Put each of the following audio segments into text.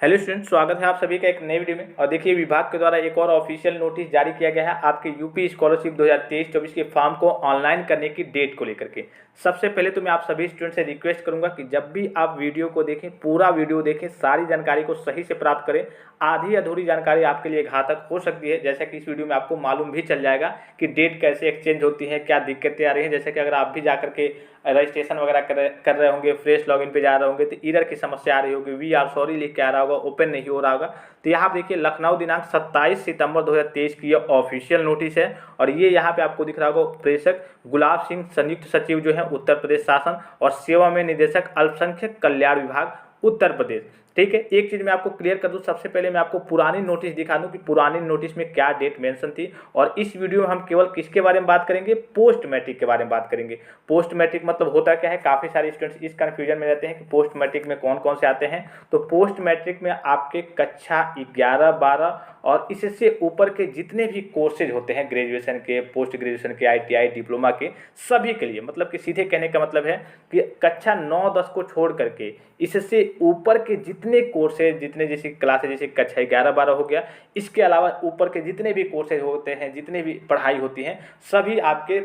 Hello student, स्वागत है आप सभी का एक नई वीडियो में। और देखिए, विभाग के द्वारा एक और ऑफिशियल नोटिस जारी किया गया है आपके यूपी स्कॉलरशिप 2023-24 के फॉर्म को ऑनलाइन करने की डेट को लेकर के। सबसे पहले तो मैं आप सभी स्टूडेंट से रिक्वेस्ट करूंगा कि जब भी आप वीडियो को देखें, पूरा वीडियो देखें, सारी जानकारी को सही से प्राप्त करें। आधी अधूरी जानकारी आपके लिए घातक हो सकती है, जैसे कि इस वीडियो में आपको मालूम भी चल जाएगा कि डेट कैसे एक्सचेंज होती है, क्या दिक्कतें आ रही हैं। जैसे कि अगर आप भी जाकर के रजिस्ट्रेशन वगैरह कर रहे होंगे, फ्रेश लॉगिन पे जा रहे होंगे, तो एरर की समस्या आ रही होगी, वी आर सॉरी लिख के आ रहा होगा, ओपन नहीं हो रहा होगा। तो यहाँ पे देखिए, लखनऊ दिनांक 27 सितंबर 2023 की यह ऑफिशियल नोटिस है। और ये यहाँ पे आपको दिख रहा होगा, प्रेषक गुलाब सिंह, संयुक्त सचिव जो है उत्तर प्रदेश शासन, और सेवा में निदेशक अल्पसंख्यक कल्याण विभाग उत्तर प्रदेश। ठीक है, एक चीज मैं आपको क्लियर कर दूं, सबसे पहले मैं आपको पुरानी नोटिस दिखा दूं कि पुरानी नोटिस में क्या डेट मेंशन थी। और इस वीडियो में हम केवल किसके बारे में बात करेंगे? पोस्ट मैट्रिक के बारे में बात करेंगे। पोस्ट मैट्रिक मतलब होता क्या है? काफी सारे स्टूडेंट्स इस कंफ्यूजन में रहते हैं कि पोस्ट मैट्रिक में कौन कौन से आते हैं। तो पोस्ट मैट्रिक में आपके कक्षा 11, 12 और इससे ऊपर के जितने भी कोर्सेज होते हैं, ग्रेजुएशन के, पोस्ट ग्रेजुएशन के, ITI, डिप्लोमा के, सभी के लिए, मतलब कि सीधे कहने का मतलब है कि कक्षा 9, 10 को छोड़ करके इससे ऊपर के जितने कोर्सेज, जितने जैसे क्लासेज, जैसे कक्षा 11, 12 हो गया, इसके अलावा ऊपर के जितने भी कोर्सेज होते हैं, जितने भी पढ़ाई होती हैं, सभी आपके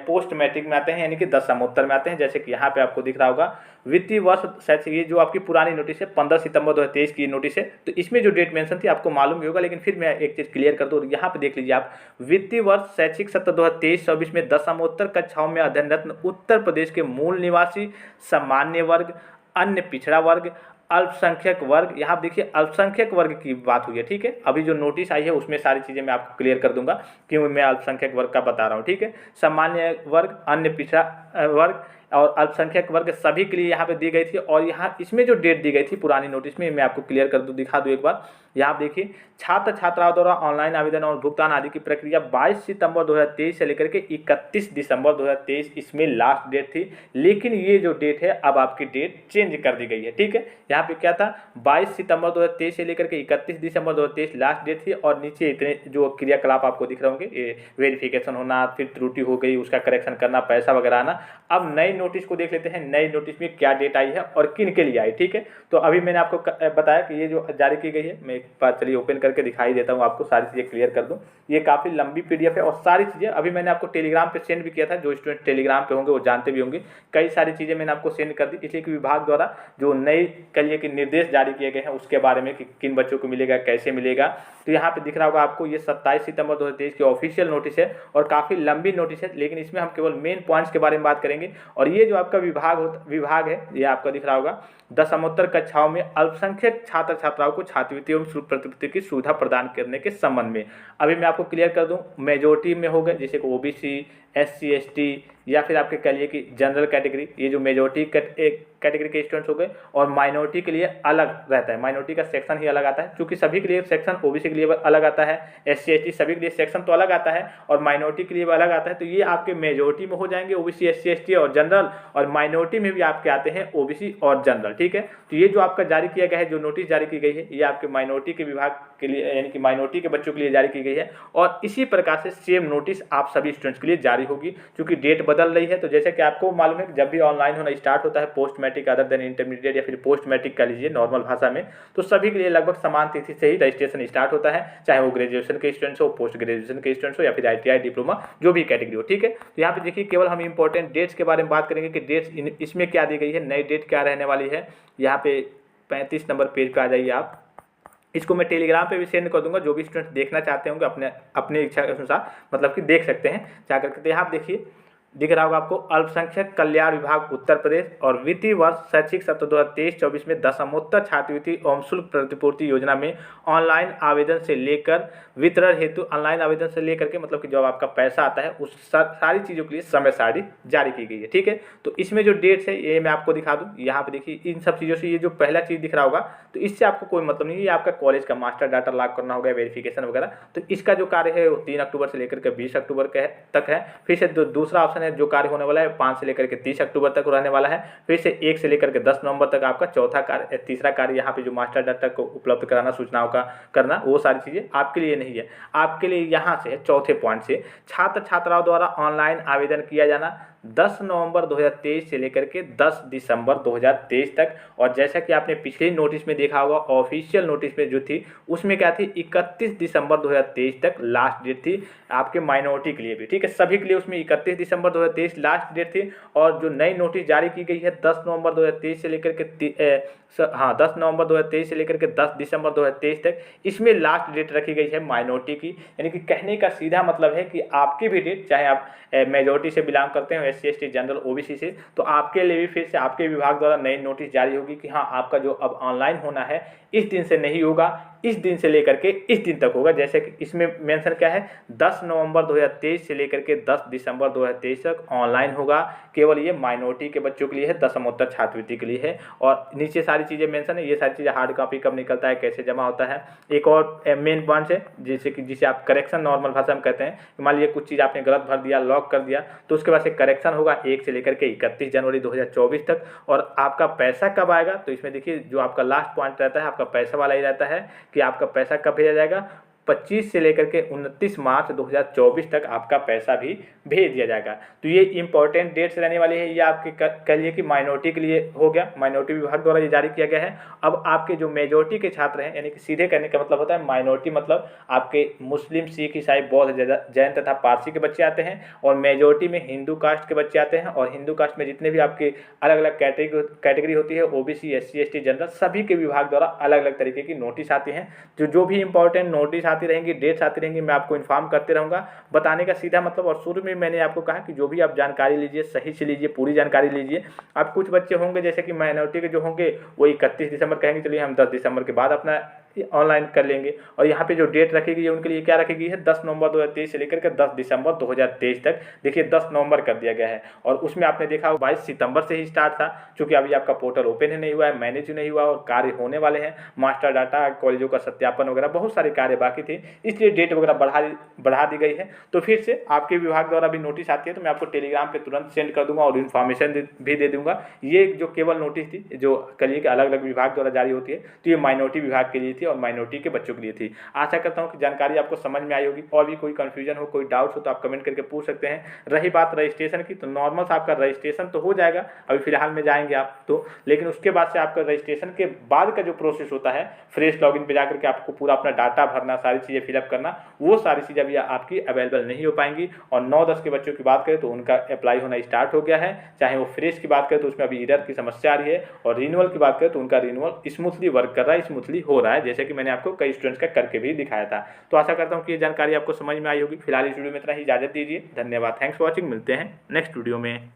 पोस्ट मैट्रिक में आते हैं, यानी कि दशमोत्तर में आते हैं। जैसे कि यहाँ पे आपको दिख रहा होगा, वित्तीय वर्ष शैक्षिक, ये जो आपकी पुरानी नोटिस है 15 सितंबर 2023 की नोटिस है। तो इसमें जो डेट मेंशन थी आपको मालूम भी होगा, लेकिन फिर मैं एक चीज़ क्लियर कर दूँ। यहाँ पे देख लीजिए आप, वित्तीय वर्ष शैक्षिक सत्र 2023-24 में दशमोत्तर कक्षाओं में अध्ययनरत उत्तर प्रदेश के मूल निवासी, सामान्य वर्ग, अन्य पिछड़ा वर्ग, अल्पसंख्यक वर्ग, यहाँ देखिए अल्पसंख्यक वर्ग की बात हुई है। ठीक है, अभी जो नोटिस आई है उसमें सारी चीज़ें मैं आपको क्लियर कर दूंगा क्यों मैं अल्पसंख्यक वर्ग का बता रहा हूँ। ठीक है, सामान्य वर्ग, अन्य पिछड़ा वर्ग और अल्पसंख्यक वर्ग सभी के लिए यहाँ पे दी गई थी। और यहाँ इसमें जो डेट दी गई थी पुरानी नोटिस में, मैं आपको क्लियर कर दूँ, दिखा दूँ एक बार। यहाँ देखिए, छात्र छात्राओं द्वारा ऑनलाइन आवेदन और भुगतान आदि की प्रक्रिया 22 सितंबर 2023 से लेकर के 31 दिसंबर 2023 इसमें लास्ट डेट थी। लेकिन ये जो डेट है अब आपकी डेट चेंज कर दी गई है। ठीक है, यहाँ पे क्या था, 22 सितंबर 2023 से लेकर के 31 दिसंबर 2023 लास्ट डेट थी। और नीचे इतने जो क्रियाकलाप आपको दिख रहे होंगे, ये वेरिफिकेशन होना, फिर त्रुटि हो गई उसका करेक्शन करना, पैसा वगैरह आना। अब नई नोटिस को देख लेते हैं, नई नोटिस में क्या डेट आई है और किन के लिए आई। ठीक है, तो अभी मैंने आपको बताया कि ये जो जारी की गई है, मैं एक बार चलिए ओपन करके दिखाई देता हूँ आपको, सारी चीज़ें क्लियर कर दूँ। ये काफ़ी लंबी PDF है और सारी चीज़ें अभी मैंने आपको टेलीग्राम पे सेंड भी किया था। जो स्टूडेंट टेलीग्राम पे होंगे वो जानते भी होंगे, कई सारी चीज़ें मैंने आपको सेंड कर दी, इसलिए कि विभाग द्वारा जो नई कहिए कि निर्देश जारी किए गए हैं उसके बारे में कि किन बच्चों को मिलेगा, कैसे मिलेगा। तो यहाँ पे दिख रहा होगा आपको, ये 27 सितंबर 2023 की ऑफिशियल नोटिस है और काफ़ी लंबी नोटिस है, लेकिन इसमें हम केवल मेन पॉइंट्स के बारे में बात करेंगे। और ये जो आपका विभाग है, ये आपका दिख रहा होगा, दशमोत्तर कक्षाओं में अल्पसंख्यक छात्र छात्राओं को छात्रवृत्ति एवं शुल्क प्रतिपूर्ति की सुविधा प्रदान करने के संबंध में। अभी मैं आपको क्लियर कर दूं, मेजोरिटी में हो गए, जैसे कि OBC, SC, ST या फिर आपके कह लिए कि जनरल कैटेगरी, ये जो मेजोरिटी कैटेगरी के स्टूडेंट्स हो गए। और माइनॉरिटी के लिए अलग रहता है, माइनॉरिटी का सेक्शन ही अलग आता है, क्योंकि सभी के लिए सेक्शन, OBC के लिए अलग आता है, SC, ST सभी के लिए सेक्शन तो अलग आता है और माइनॉरिटी के लिए अलग आता है। तो ये आपके मेजोरिटी में हो जाएंगे OBC, SC, ST और जनरल, और माइनॉरिटी में भी आपके आते हैं OBC और जनरल। ठीक है, तो ये जो आपका जारी किया गया है, जो नोटिस जारी की गई है, ये आपके माइनॉरिटी के विभाग के लिए, यानी कि माइनॉरिटी के बच्चों के लिए जारी की गई है। और इसी प्रकार से सेम नोटिस आप सभी स्टूडेंट्स के लिए जारी होगी, क्योंकि डेट बदल रही है। तो जैसे कि आपको मालूम है कि जब भी ऑनलाइन होना स्टार्ट होता है post matric other than intermediate या फिर पोस्ट मैट्रिक कह लीजिए नॉर्मल भाषा में, तो सभी के लिए लगभग समान तिथि से ही रजिस्ट्रेशन स्टार्ट होता है, चाहे वो ग्रेजुएशन के स्टूडेंट्स हो, पोस्ट ग्रेजुएशन के स्टूडेंट्स हो या फिर ITI, डिप्लोमा, जो भी कैटेगरी हो। ठीक है, तो यहाँ पे देखिए, केवल हम इंपॉर्टेंट डेट्स के बारे में बात करेंगे कि डेट्स इसमें क्या दी गई है, नई डेट क्या रहने वाली है। यहाँ पे 35 नंबर पेज पे आ जाइए आप, इसको मैं टेलीग्राम पे भी सेंड कर दूंगा, जो भी स्टूडेंट देखना चाहते होंगे अपने इच्छा के अनुसार, मतलब कि देख सकते हैं जाकर के। यहाँ आप देखिए, दिख रहा होगा आपको, अल्पसंख्यक कल्याण विभाग उत्तर प्रदेश और वित्तीय वर्ष शैक्षिक सत्र 2023-24 में दशमोत्तर छात्रवृत्ति एवं शुल्क प्रतिपूर्ति योजना में ऑनलाइन आवेदन से लेकर वितरण हेतु, ऑनलाइन आवेदन से लेकर के मतलब कि जब आपका पैसा आता है उस सारी चीज़ों के लिए समय सारणी जारी की गई है। ठीक है, तो इसमें जो डेट्स है ये मैं आपको दिखा दूँ। यहाँ पे देखिए, इन सब चीज़ों से ये जो पहला चीज़ दिख रहा होगा, तो इससे आपको कोई मतलब नहीं है, ये आपका कॉलेज का मास्टर डाटा लॉग करना होगा, वेरिफिकेशन वगैरह। तो इसका जो कार्य है वो 3 अक्टूबर से लेकर के 20 अक्टूबर तक है। फिर से दूसरा ऑप्शन है जो कार्य होने वाला है 5 से लेकर के 30 अक्टूबर तक रहने वाला है। फिर से 1 से लेकर के 10 नवंबर तक आपका तीसरा कार्य यहाँ पे जो मास्टर डाटा को उपलब्ध कराना, सूचनाओं का करना, वो सारी चीज़ें आपके लिए नहीं है। आपके लिए यहाँ से चौथे पॉइंट से, छात्र छात्राओं द्वारा ऑनलाइन आवेदन किया जाना 10 नवंबर 2023 से लेकर के 10 दिसंबर 2023 तक। और जैसा कि आपने पिछले नोटिस में देखा होगा, ऑफिशियल नोटिस में जो थी उसमें क्या थी, 31 दिसंबर 2023 तक लास्ट डेट थी आपके माइनॉरिटी के लिए भी, ठीक है, सभी के लिए उसमें 31 दिसंबर 2023 लास्ट डेट थी। और जो नई नोटिस जारी की गई है 10 नवंबर 2023 से लेकर के 10 नवंबर 2023 से लेकर के 10 दिसंबर 2023 तक, इसमें लास्ट डेट रखी गई है माइनॉरिटी की। यानी कि कहने का सीधा मतलब है कि आपकी भी डेट, चाहे आप मेजोरिटी से बिलोंग करते हो, SC ST जनरल OBC से, तो आपके लिए भी फिर से आपके विभाग द्वारा नई नोटिस जारी होगी कि हाँ, आपका जो अब ऑनलाइन होना है इस दिन से नहीं होगा, इस दिन से लेकर के इस दिन तक होगा। जैसे कि इसमें मेंशन क्या है, 10 नवंबर 2023 से लेकर के 10 दिसंबर 2023 तक ऑनलाइन होगा। केवल ये माइनॉरिटी के बच्चों के लिए है, दशमोत्तर छात्रवृत्ति के लिए है। और नीचे सारी चीज़ें मेंशन है, ये सारी चीज़ें हार्ड कॉपी कब निकलता है, कैसे जमा होता है। एक और मेन पॉइंट है जिसे आप करेक्शन नॉर्मल भाषा में कहते हैं। मान लीजिए कुछ चीज़ आपने गलत भर दिया, लॉक कर दिया, तो उसके बाद से करेक्शन होगा 1 से लेकर के 31 जनवरी 2024 तक। और आपका पैसा कब आएगा, तो इसमें देखिए जो आपका लास्ट पॉइंट रहता है आपका पैसा वाला ही रहता है कि आपका पैसा कब भेजा जाएगा। 25 से लेकर के 29 मार्च 2024 तक आपका पैसा भी भेज दिया जाएगा। तो ये इंपॉर्टेंट डेट्स रहने वाली है। ये आपके कह लिए कि माइनॉरिटी के लिए हो गया, माइनॉरिटी विभाग द्वारा ये जारी किया गया है। अब आपके जो मेजॉरिटी के छात्र हैं, यानी कि सीधे कहने का मतलब होता है माइनॉरिटी मतलब आपके मुस्लिम, सिख, ईसाई, बौद्ध, जैन तथा पारसी के बच्चे आते हैं। और मेजॉरिटी में हिंदू कास्ट के बच्चे आते हैं। और हिंदू कास्ट में जितने भी आपके अलग अलग कैटेगरी होती है, OBC, SC ST जनरल, सभी के विभाग द्वारा अलग अलग तरीके की नोटिस आती हैं। जो भी इंपॉर्टेंट नोटिस आती रहेंगी, डेट्स आती रहेंगी, मैं आपको इन्फॉर्म करते रहूँगा। बताने का सीधा मतलब, और शुरू में मैंने आपको कहा कि जो भी आप जानकारी लीजिए सही से लीजिए, पूरी जानकारी लीजिए। अब कुछ बच्चे होंगे जैसे कि माइनॉरिटी के जो होंगे वो 31 दिसंबर कहेंगे, चलिए हम 10 दिसंबर के बाद अपना ऑनलाइन कर लेंगे। और यहाँ पे जो डेट रखी गई है उनके लिए क्या रखी गई है, 10 नवंबर 2023 से लेकर के 10 दिसंबर 2023 तक। देखिए 10 नवंबर कर दिया गया है। और उसमें आपने देखा 22 सितंबर से ही स्टार्ट था, क्योंकि अभी आपका पोर्टल ओपन ही नहीं हुआ है, मैनेज नहीं हुआ और कार्य होने वाले हैं। मास्टर डाटा, कॉलेजों का सत्यापन वगैरह बहुत सारे कार्य बाकी थे, इसलिए डेट वगैरह बढ़ा दी गई है। तो फिर से आपके विभाग द्वारा भी नोटिस आती है तो मैं आपको टेलीग्राम पे तुरंत सेंड कर दूंगा और इन्फॉर्मेशन भी दे दूंगा। ये जो केवल नोटिस थी जो करिए कि अलग अलग विभाग द्वारा जारी होती है, तो ये माइनॉरिटी विभाग के लिए थी और माइनॉरिटी के बच्चों के लिए थी। आशा करता हूँ कि जानकारी आपको समझ में आई होगी। और भी कोई कंफ्यूजन हो, कोई डाउट हो तो आप कमेंट करके पूछ सकते हैं। रही बात रजिस्ट्रेशन की, तो नॉर्मल से आपका रजिस्ट्रेशन तो हो जाएगा, अभी फिलहाल में जाएंगे आप तो, लेकिन उसके बाद से आपका रजिस्ट्रेशन के बाद का जो प्रोसेस होता है, फ्रेश लॉगिन पे जाकर के आपको पूरा अपना डाटा भरना, सारी चीज़ें फिलअप करना, वो सारी चीज़ें अभी आपकी अवेलेबल नहीं हो पाएंगी। और 9-10 के बच्चों की बात करें तो उनका अप्लाई होना स्टार्ट हो गया है। चाहे वो फ्रेश की बात करें तो उसमें अभी एरर की समस्या आ रही है, और रिन्यूअल की बात करें तो उनका रिन्यूअल स्मूथली वर्क कर रहा है, स्मूथली हो रहा है, जैसे कि मैंने आपको कई स्टूडेंट्स का करके भी दिखाया था। तो आशा करता हूँ कि ये जानकारी आपको समझ में आई होगी। फिलहाल इस वीडियो में इतना ही, इजाजत दीजिए, धन्यवाद, थैंक्स फॉर वॉचिंग। मिलते हैं नेक्स्ट वीडियो में।